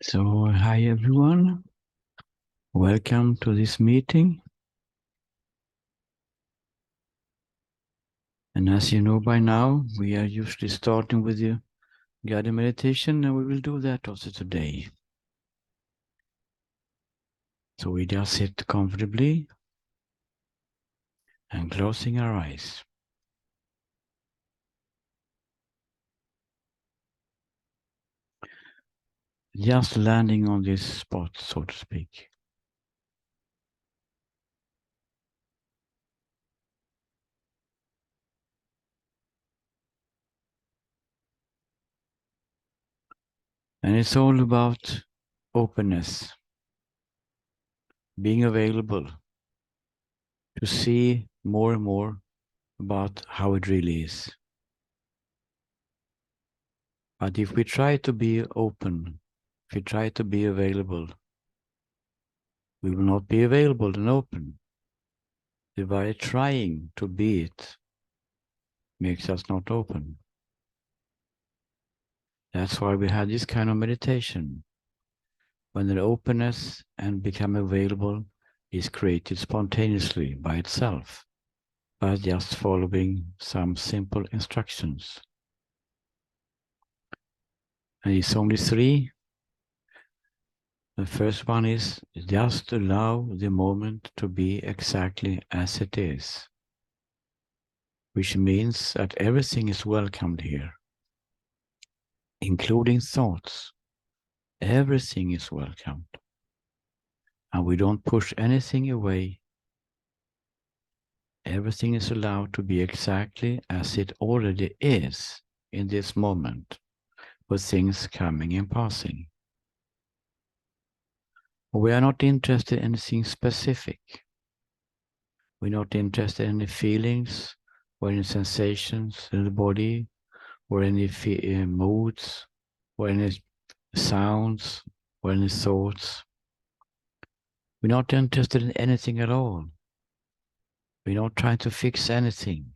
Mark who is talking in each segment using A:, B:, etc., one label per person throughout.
A: So, hi everyone. Welcome to this meeting. And as you know by now, we are usually starting with the guided meditation, and we will do that also today. So we just sit comfortably and closing our eyes. Just landing on this spot, so to speak. And it's all about openness, being available to see more and more about how it really is. But if we try to be open, if we try to be available, we will not be available and open. The very trying to be it makes us not open. That's why we have this kind of meditation. When the openness and become available is created spontaneously by itself, by just following some simple instructions. And it's only three. The first one is just allow the moment to be exactly as it is, which means that everything is welcomed here, including thoughts. Everything is welcomed. And we don't push anything away. Everything is allowed to be exactly as it already is in this moment, with things coming and passing. We are not interested in anything specific. We're not interested in any feelings or any sensations in the body or any moods or any sounds or any thoughts. We're not interested in anything at all. We're not trying to fix anything.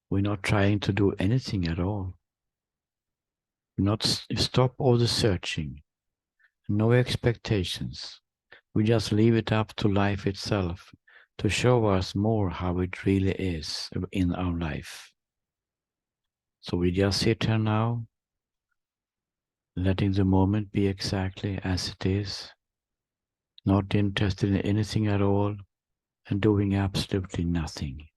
A: We're not trying to do anything at all. Not stop all the searching. No expectations. We just leave it up to life itself to show us more how it really is in our life. So we just sit here now, letting the moment be exactly as it is, not interested in anything at all, and doing absolutely nothing.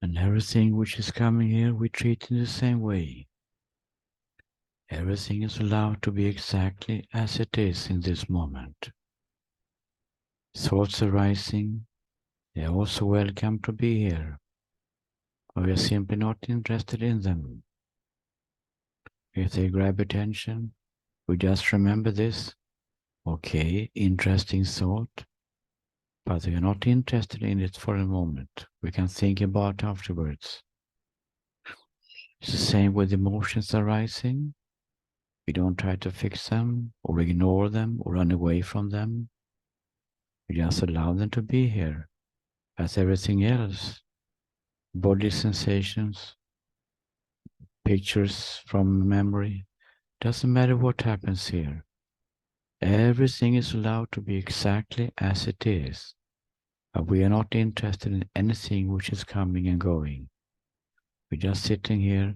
A: And everything which is coming here, we treat in the same way. Everything is allowed to be exactly as it is in this moment. Thoughts arising, they are also welcome to be here. But we are simply not interested in them. If they grab attention, we just remember this. Okay, interesting thought, but we are not interested in it for a moment. We can think about it afterwards. It's the same with emotions arising. We don't try to fix them or ignore them or run away from them. We just allow them to be here as everything else. Body sensations, pictures from memory. Doesn't matter what happens here. Everything is allowed to be exactly as it is. But we are not interested in anything which is coming and going. We're just sitting here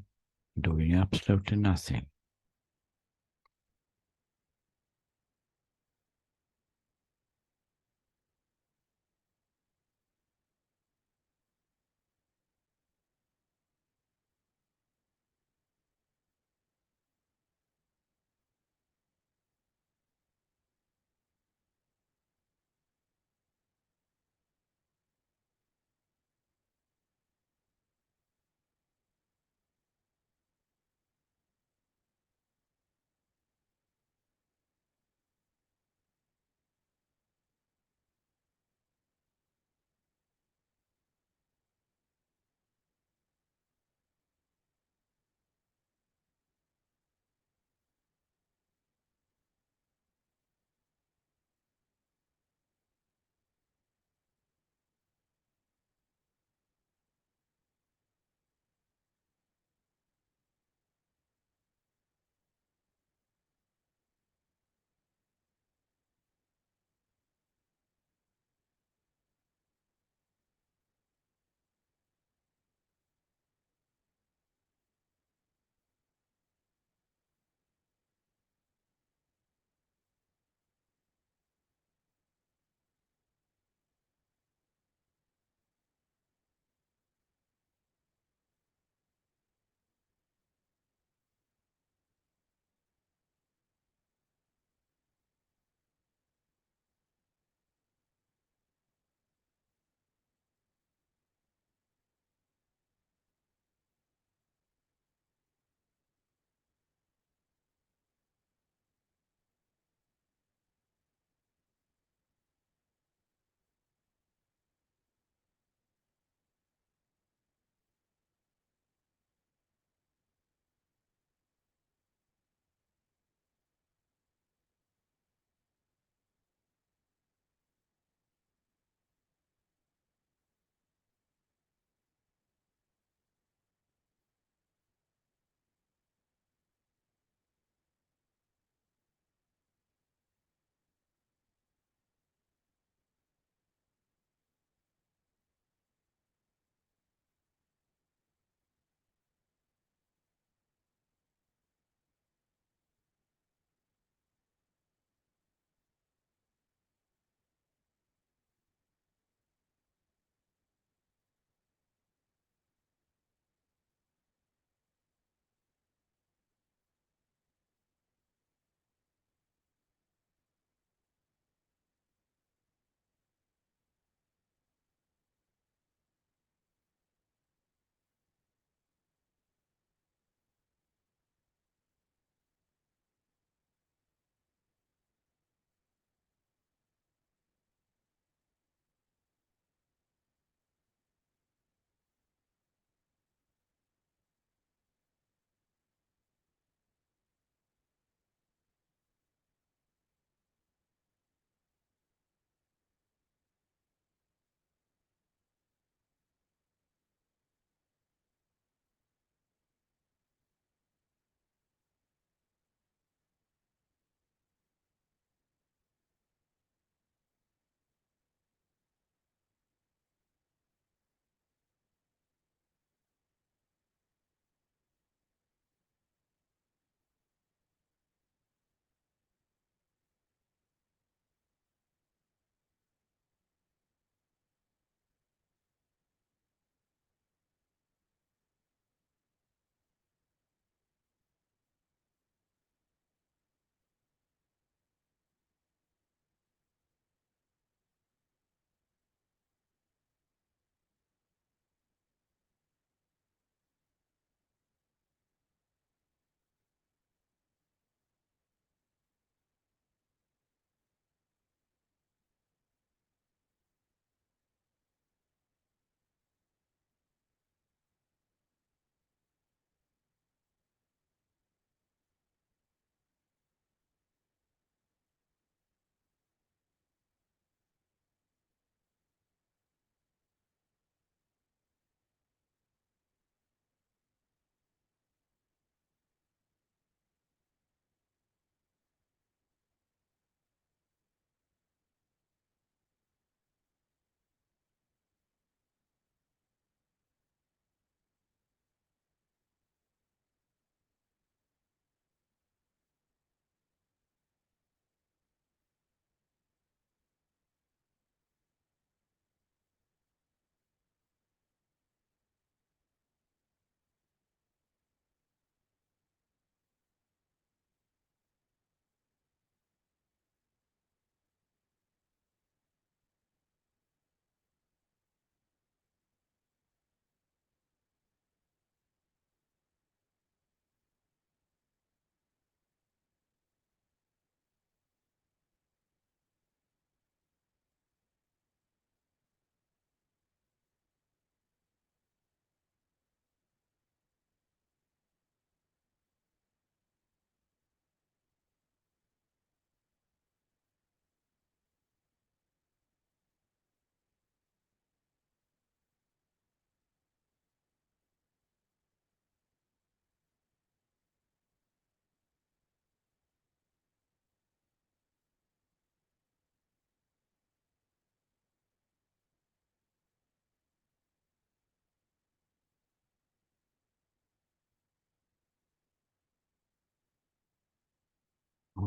A: doing absolutely nothing.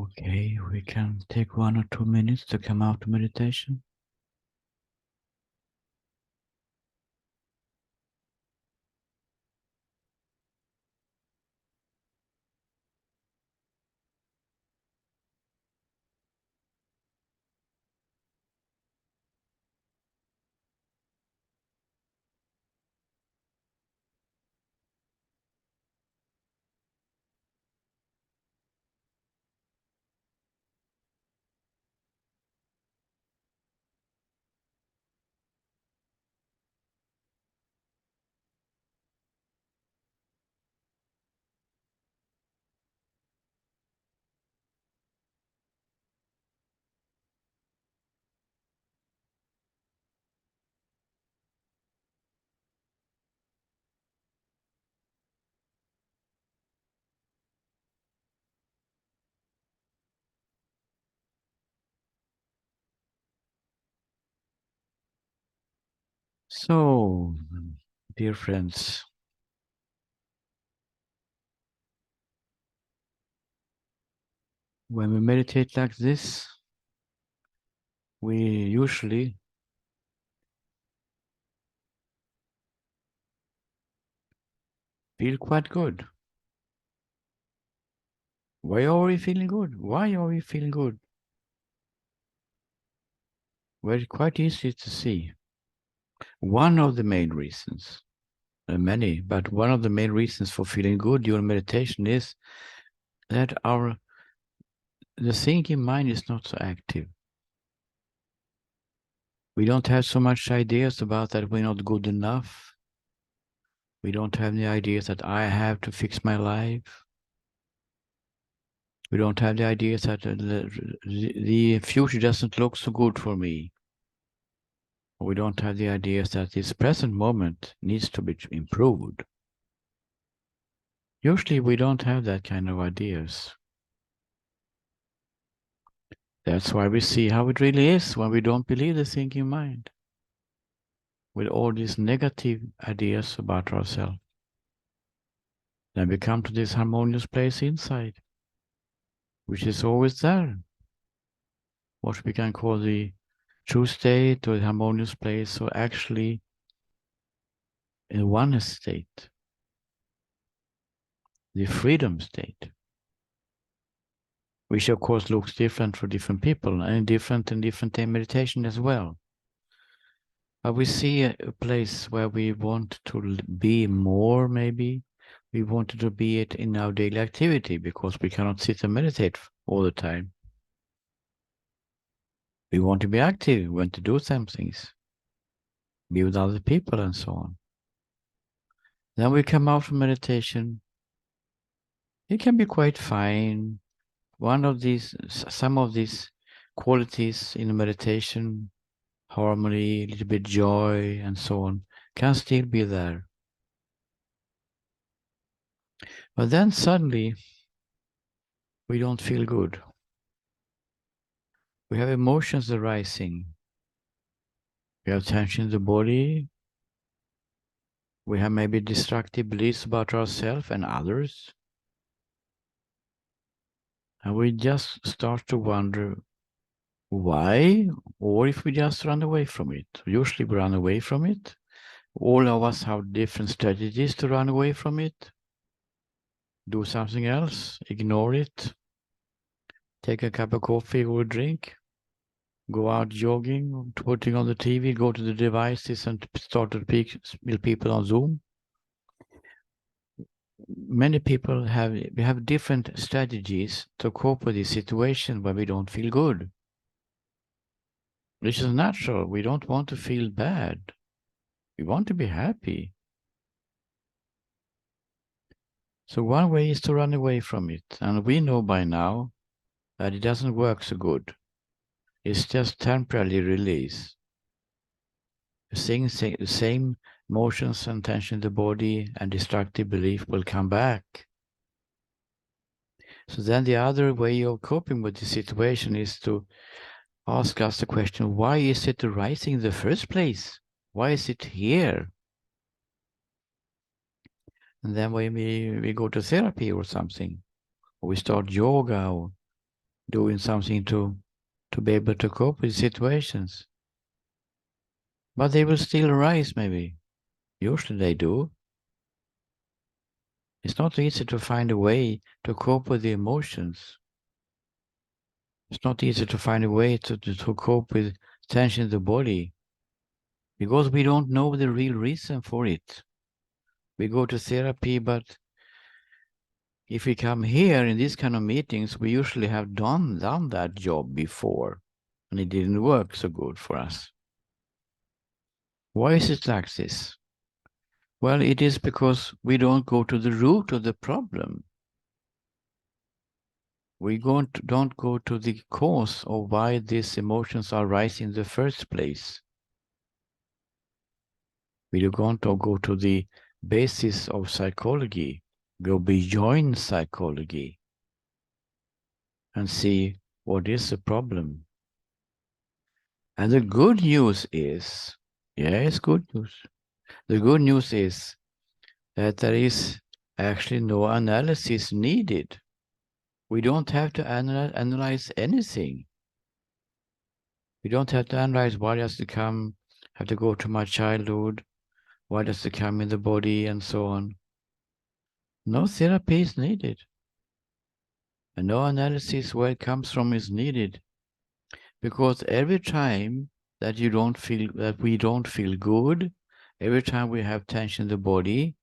A: Okay, we can take 1 or 2 minutes to come out of meditation. So, dear friends, when we meditate like this, we usually feel quite good. Why are we feeling good? Why are we feeling good? Well, it's quite easy to see. One of the main reasons, many, but one of the main reasons for feeling good during meditation is that the thinking mind is not so active. We don't have so much ideas about that we're not good enough. We don't have any ideas that I have to fix my life. We don't have the ideas that the future doesn't look so good for me. We don't have the ideas that this present moment needs to be improved. Usually we don't have that kind of ideas. That's why we see how it really is when we don't believe the thinking mind with all these negative ideas about ourselves. Then we come to this harmonious place inside, which is always there. What we can call the true state or the harmonious place, or actually in one state, the freedom state, which of course looks different for different people and different in different meditation as well. But we see a place where we want to be more, maybe. We wanted to be it in our daily activity because we cannot sit and meditate all the time. We want to be active, we want to do some things, be with other people and so on. Then we come out from meditation. It can be quite fine. Some of these qualities in meditation, harmony, a little bit joy and so on, can still be there. But then suddenly, we don't feel good. We have emotions arising. We have tension in the body. We have maybe destructive beliefs about ourselves and others. And we just start to wonder why, or if we just run away from it. Usually we run away from it. All of us have different strategies to run away from it. Do something else, ignore it, take a cup of coffee or a drink, go out jogging, putting on the TV, go to the devices and start to speak with people on Zoom. Many people have different strategies to cope with this situation when we don't feel good. This is natural. We don't want to feel bad. We want to be happy. So one way is to run away from it. And we know by now that it doesn't work so good. It's just temporarily release. The same motions and tension in the body and destructive belief will come back. So then the other way of coping with the situation is to ask us the question, why is it arising in the first place? Why is it here? And then when we go to therapy or something, or we start yoga, or doing something to be able to cope with situations. But they will still arise, maybe. Usually they do. It's not easy to find a way to cope with the emotions. It's not easy to find a way to cope with tension in the body, because we don't know the real reason for it. We go to therapy, but if we come here in these kind of meetings, we usually have done that job before, and it didn't work so good for us. Why is it like this? Well, it is because we don't go to the root of the problem. We don't go to the cause of why these emotions are rising in the first place. We don't go to the basis of psychology, go beyond psychology and see what is the problem. And the good news is, it's good news. The good news is that there is actually no analysis needed. We don't have to analyze anything. We don't have to analyze why does it come, have to go to my childhood, why does it come in the body, and so on. No therapy is needed. And no analysis where it comes from is needed. Because every time that we don't feel good, every time we have tension in the body,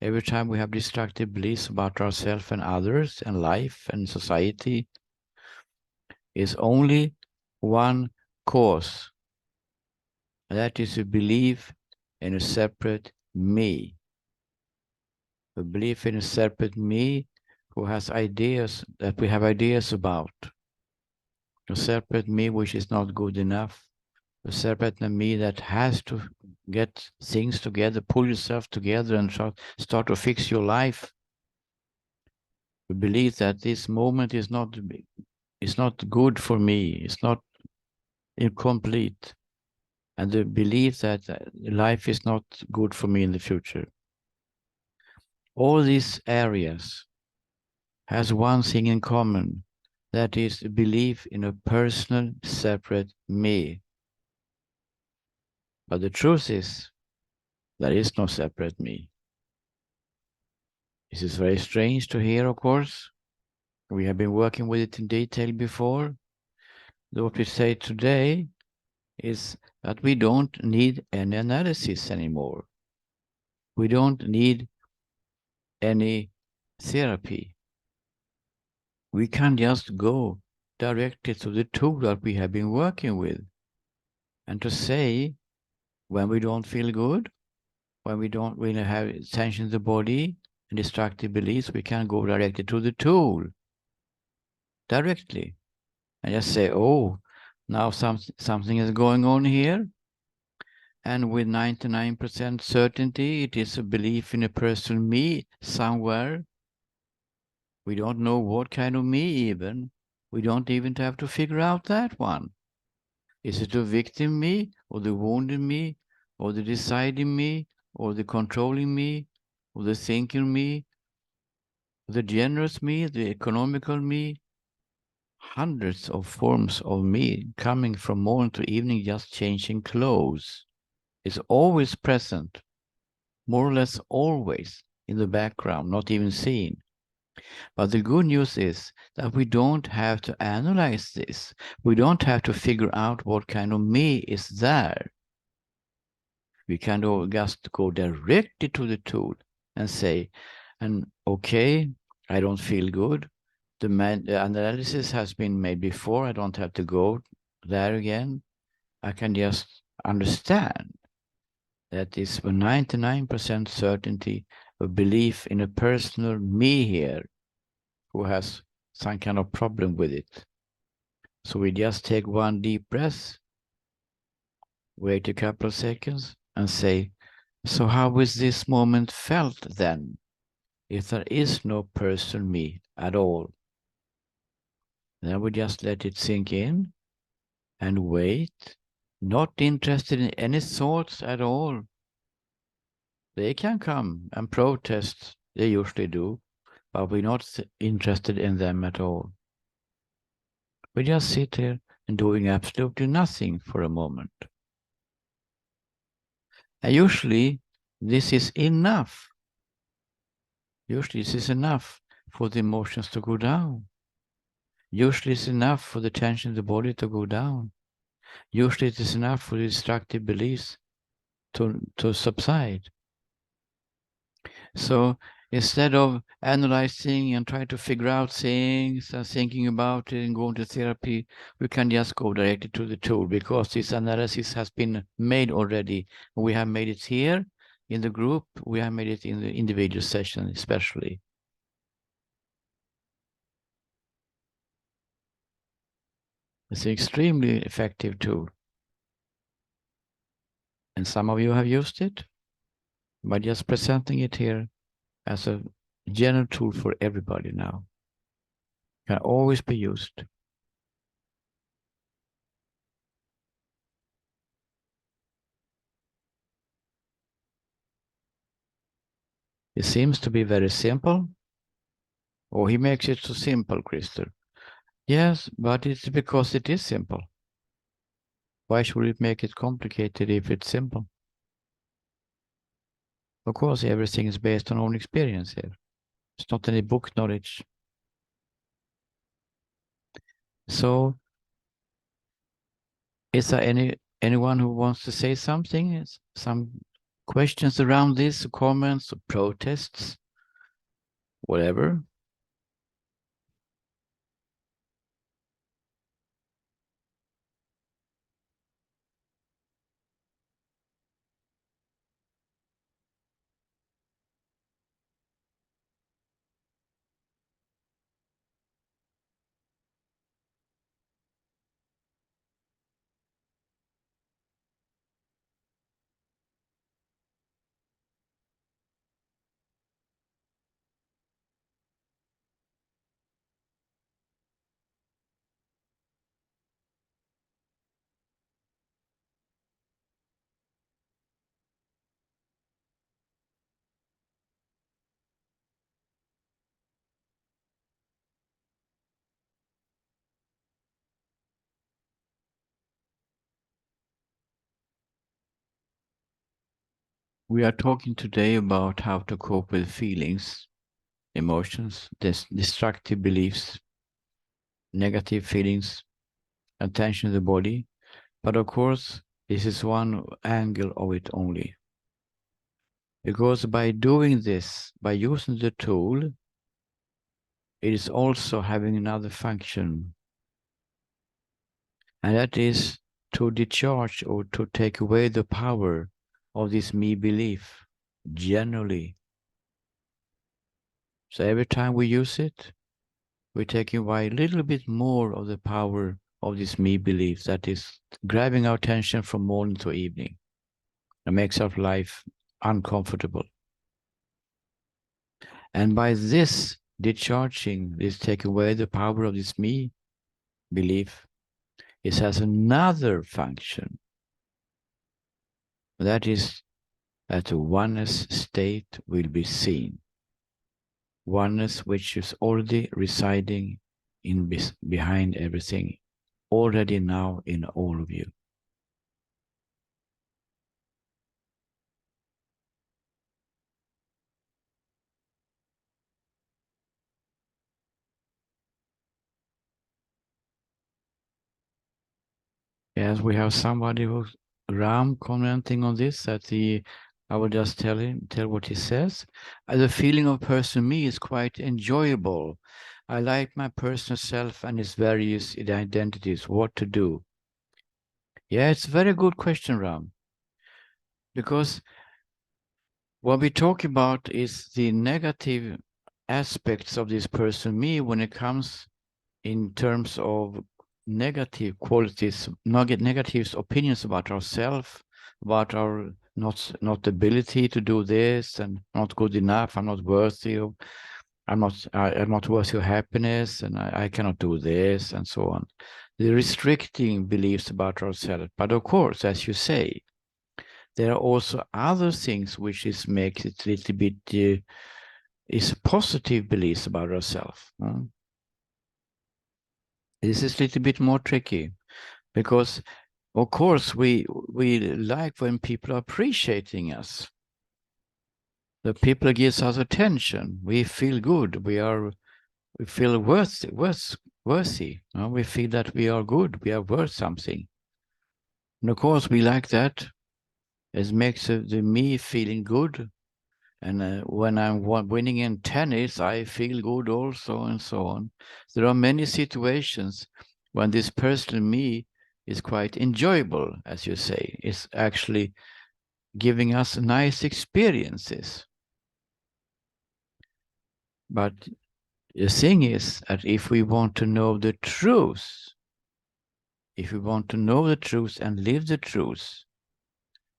A: every time we have destructive beliefs about ourselves and others and life and society, is only one cause. And that is a belief in a separate me. A belief in a separate me who has ideas that we have ideas about. A separate me which is not good enough. A separate me that has to get things together, pull yourself together and start to fix your life. A belief that this moment is not good for me, it's not incomplete. And the belief that life is not good for me in the future. All these areas has one thing in common, that is a belief in a personal, separate me. But the truth is, there is no separate me. This is very strange to hear, of course. We have been working with it in detail before. What we say today is that we don't need any analysis anymore. We don't need any therapy. We can just go directly to the tool that we have been working with. And to say, when we don't feel good, when we don't really have tension in the body and destructive beliefs, we can go directly to the tool. Directly. And just say, oh, now something is going on here. And with 99% certainty, it is a belief in a personal me somewhere. We don't know what kind of me even. We don't even have to figure out that one. Is it a victim me, or the wounded me, or the deciding me, or the controlling me, or the thinking me, the generous me, the economical me? Hundreds of forms of me coming from morning to evening, just changing clothes. It's always present, more or less always in the background, not even seen. But the good news is that we don't have to analyze this. We don't have to figure out what kind of me is there. We can just go directly to the tool and say, and okay, I don't feel good. The analysis has been made before. I don't have to go there again. I can just understand that is with 99% certainty a belief in a personal me here who has some kind of problem with it. So we just take one deep breath, wait a couple of seconds and say, so how is this moment felt then, if there is no personal me at all? Then we just let it sink in and wait, not interested in any thoughts at all. They can come and protest, they usually do, but we're not interested in them at all. We just sit here and doing absolutely nothing for a moment. And usually this is enough. Usually this is enough for the emotions to go down. Usually it's enough for the tension in the body to go down. Usually it is enough for the destructive beliefs to subside. So instead of analyzing and trying to figure out things and thinking about it and going to therapy, we can just go directly to the tool because this analysis has been made already. We have made it here in the group. We have made it in the individual session especially. It's an extremely effective tool. And some of you have used it by just presenting it here as a general tool for everybody now. Can always be used. It seems to be very simple. Oh, he makes it so simple, Christer. Yes, but it's because it is simple. Why should it make it complicated if it's simple? Of course, everything is based on own experience here. It's not any book knowledge. So, is there anyone who wants to say something? Some questions around this, comments, protests, whatever? We are talking today about how to cope with feelings, emotions, destructive beliefs, negative feelings, and tension in the body. But of course, this is one angle of it only. Because by doing this, by using the tool, it is also having another function. And that is to discharge or to take away the power of this me belief generally. So every time we use it, we're taking away a little bit more of the power of this me belief that is grabbing our attention from morning to evening and makes our life uncomfortable. And by this discharging, this taking away the power of this me belief, it has another function. That is that the oneness state will be seen. Oneness which is already residing in behind everything, already now in all of you. Yes, we have somebody who's Ram commenting on this that I will just tell what he says. The feeling of person me is quite enjoyable. I like my personal self and its various identities, what to do. Yeah, it's a very good question, Ram. Because what we talk about is the negative aspects of this person me when it comes in terms of negative qualities, negative opinions about ourselves, about our not ability to do this and not good enough, I'm not worthy of, I'm not worthy of happiness, and I cannot do this, and so on. The restricting beliefs about ourselves. But of course, as you say, there are also other things which makes it a little bit is positive beliefs about ourselves. This is a little bit more tricky because, of course, we like when people are appreciating us. The people gives us attention. We feel good. We feel worthy. We feel that we are good. We are worth something. And of course, we like that. It makes the me feeling good. And when I'm winning in tennis, I feel good also, and so on. There are many situations when this personal me is quite enjoyable, as you say. It's actually giving us nice experiences. But the thing is that if we want to know the truth, if we want to know the truth and live the truth,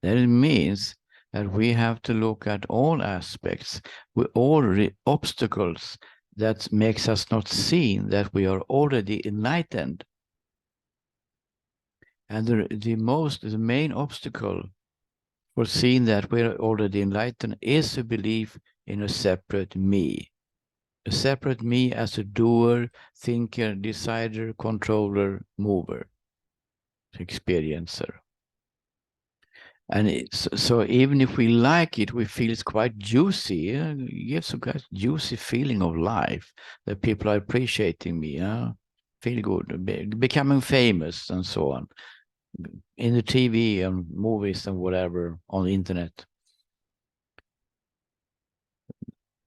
A: then it means that we have to look at all aspects, with all obstacles that makes us not seen that we are already enlightened. And the main obstacle for seeing that we're already enlightened is a belief in a separate me. A separate me as a doer, thinker, decider, controller, mover, experiencer. And so even if we like it, we feel it's quite juicy. Yeah? It gives a quite juicy feeling of life that people are appreciating me. Yeah? Feel good, becoming famous and so on. In the TV and movies and whatever on the internet.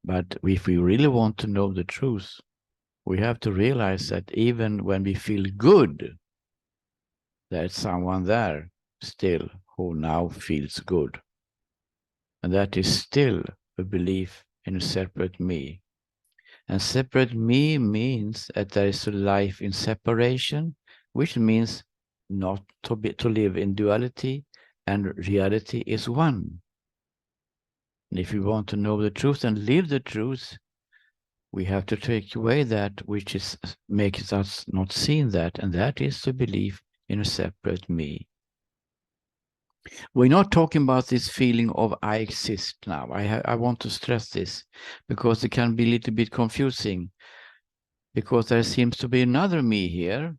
A: But if we really want to know the truth, we have to realize that even when we feel good, there's someone there still who now feels good. And that is still a belief in a separate me. And separate me means that there is a life in separation, which means not to live in duality, and reality is one. And if we want to know the truth and live the truth, we have to take away that which makes us not seeing that, and that is the belief in a separate me. We're not talking about this feeling of I exist now. I want to stress this because it can be a little bit confusing, because there seems to be another me here.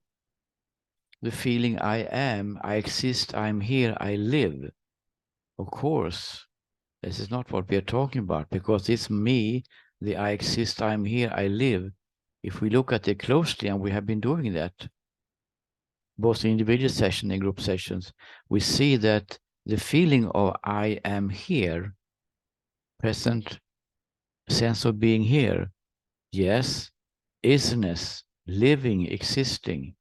A: The feeling I am, I exist, I'm here, I live. Of course, this is not what we are talking about, because this me, the I exist, I'm here, I live, if we look at it closely, and we have been doing that, both in individual sessions and group sessions, we see that the feeling of I am here, present sense of being here, yes, isness, living, existing,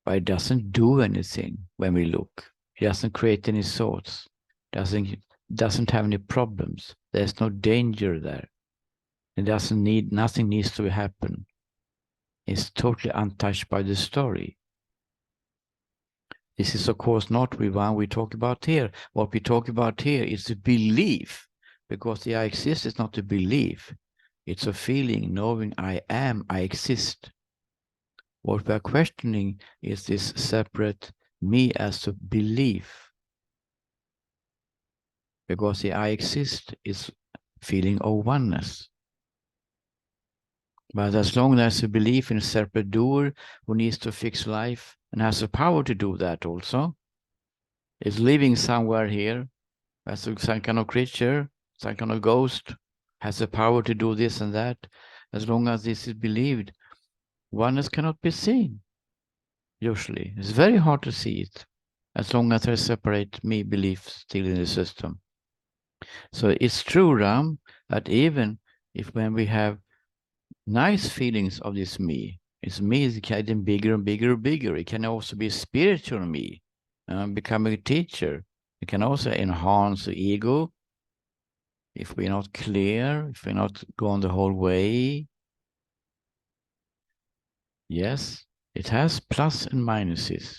A: but it doesn't do anything when we look. It doesn't create any thoughts, doesn't have any problems. There's no danger there. Nothing needs to happen. It's totally untouched by the story. This is, of course, not the one we talk about here. What we talk about here is the belief, because the I exist is not a belief. It's a feeling, knowing I am, I exist. What we are questioning is this separate me as a belief. Because the I exist is feeling of oneness. But as long as there's a belief in a separate doer who needs to fix life and has the power to do that also, is living somewhere here as some kind of creature, some kind of ghost, has the power to do this and that, as long as this is believed, oneness cannot be seen. Usually, it's very hard to see it, as long as there's separate me beliefs still in the system. So it's true, Ram, that even if when we have nice feelings of this me, it's me is getting bigger and bigger and bigger. It can also be spiritual me, becoming a teacher. It can also enhance the ego. If we're not clear, if we're not gone the whole way, yes, it has plus and minuses.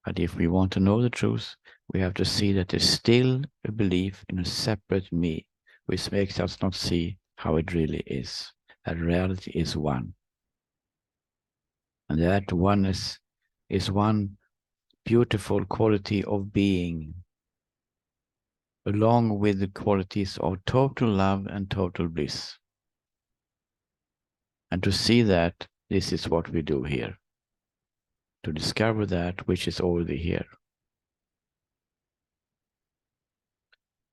A: But if we want to know the truth, we have to see that there's still a belief in a separate me, which makes us not see how it really is. That reality is one. And that oneness is one beautiful quality of being, along with the qualities of total love and total bliss. And to see that, this is what we do here. to discover that which is already here.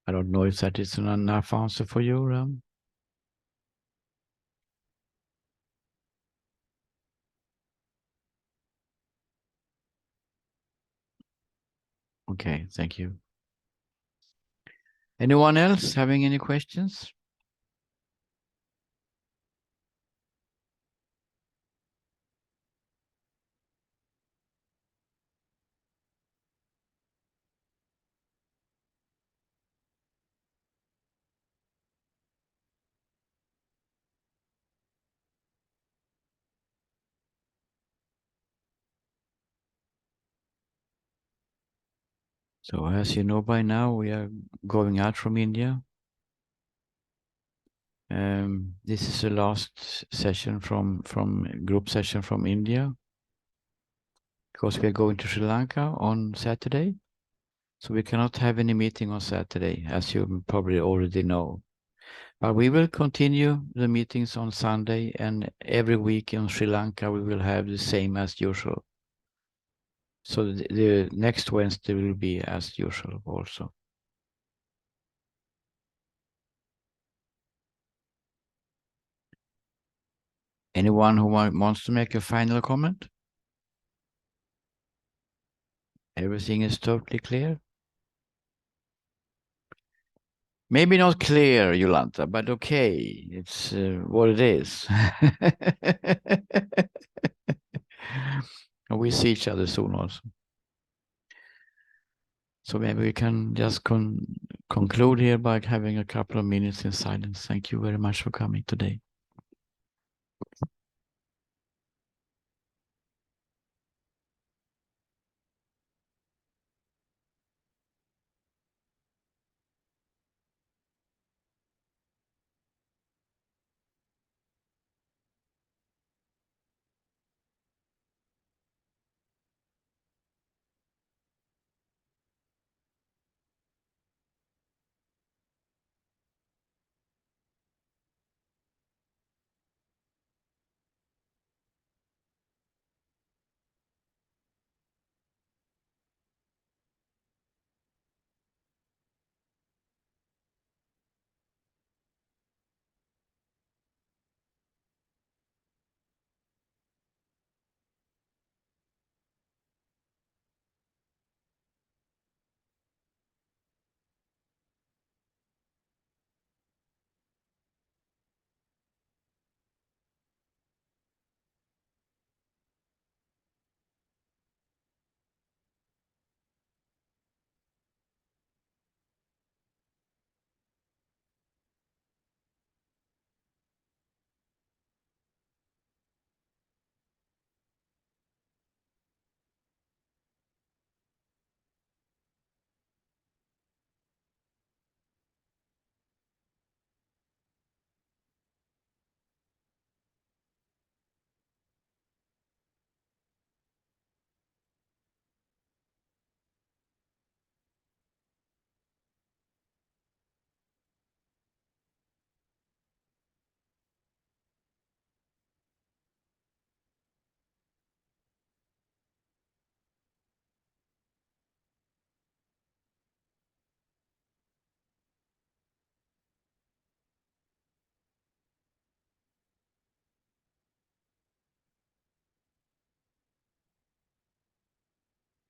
A: I don't know if that is an enough answer for you, Ram. Okay, thank you. Anyone else having any questions? So as you know by now, we are going out from India. This is the last session from group session from India, because we are going to Sri Lanka on Saturday. So we cannot have any meeting on Saturday, as you probably already know. But we will continue the meetings on Sunday, and every week in Sri Lanka we will have the same as usual. So the next Wednesday will be as usual also. Anyone who wants to make a final comment? Everything is totally clear? Maybe not clear, Jolanta, but okay, it's what it is. We see each other soon also. So maybe we can just conclude here by having a couple of minutes in silence. Thank you very much for coming today.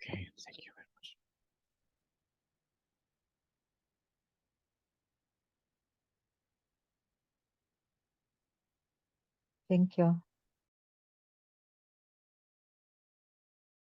A: Okay, thank you very much.
B: Thank you.